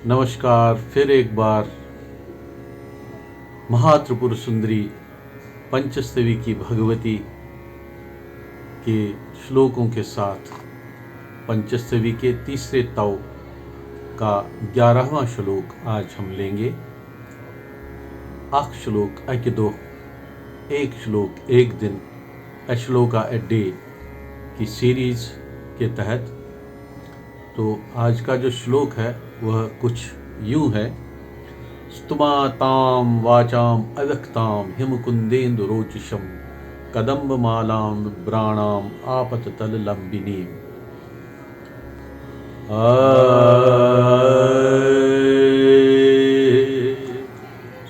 नमस्कार। फिर एक बार महात्रिपुर सुंदरी पंचस्तवी की भगवती के श्लोकों के साथ पंचस्तवी के तीसरे तव का 11वां श्लोक आज हम लेंगे। आख श्लोक अकिदो, एक श्लोक एक दिन, अश्लोका ए डे की सीरीज के तहत। तो आज का जो श्लोक है वह कुछ यूं है। स्तुमातां वाचाम अव्यक्ताम हिमकुंदेन्दुरोचिषं कदम्बमालां बिभ्राणाम् आपततललम्बिनीम्।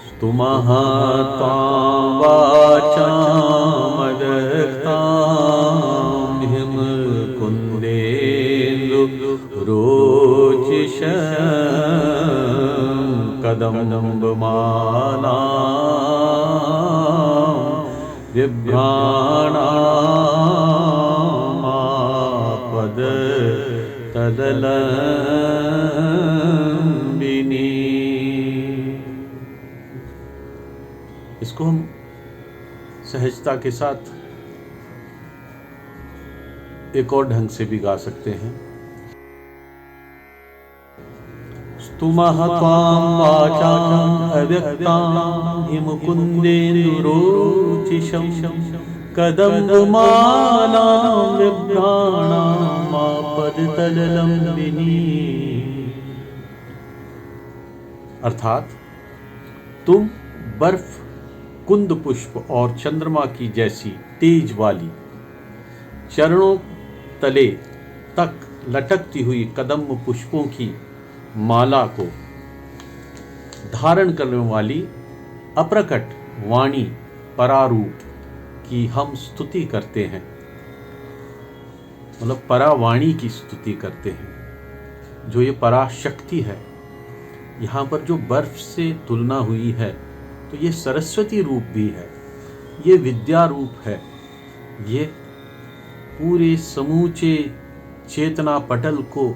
स्तुमातां वाचाम अव्यक्तां हिमकुंदेन्दुरोचिषं कदम्बमालां बिभ्राणाम् आपततललम्बिनी। इसको हम सहजता के साथ एक और ढंग से भी गा सकते हैं। स्तुमः त्वां वाचाम् अव्यक्तां हिमकुंदेन्दुरोचिषं कदम्बमालां बिभ्राणाम् आपततललम्बिनी। अर्थात तुम बर्फ, कुंद पुष्प और चंद्रमा की जैसी तेज वाली चरणों तले तक लटकती हुई कदम्ब पुष्पों की माला को धारण करने वाली अप्रकट वाणी परारूप की हम स्तुति करते हैं। मतलब परावाणी की स्तुति करते हैं। जो ये पराशक्ति है, यहाँ पर जो बर्फ से तुलना हुई है तो ये सरस्वती रूप भी है, ये विद्या रूप है, ये पूरे समूचे चेतना पटल को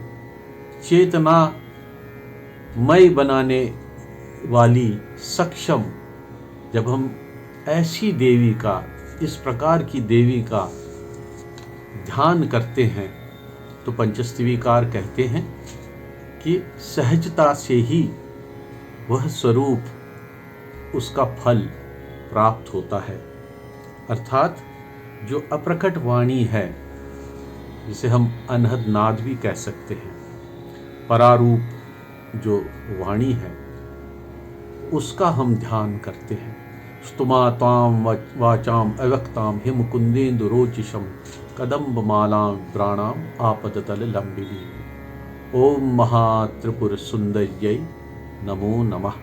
चेतनामय बनाने वाली सक्षम। जब हम ऐसी देवी का, इस प्रकार की देवी का ध्यान करते हैं तो पंचस्तवीकार कहते हैं कि सहजता से ही वह स्वरूप, उसका फल प्राप्त होता है। अर्थात जो अप्रकट वाणी है, जिसे हम अनहद नाद भी कह सकते हैं, परारूप जो वाणी है, उसका हम ध्यान करते हैं। स्तुमातां वाचाम अव्यक्तां हिमकुंदेन्दुरोचिषं कदम्बमालां बिभ्राणाम् आपततललम्बिनी। ओम महात्रिपुर सुंदर्यै नमो नमः।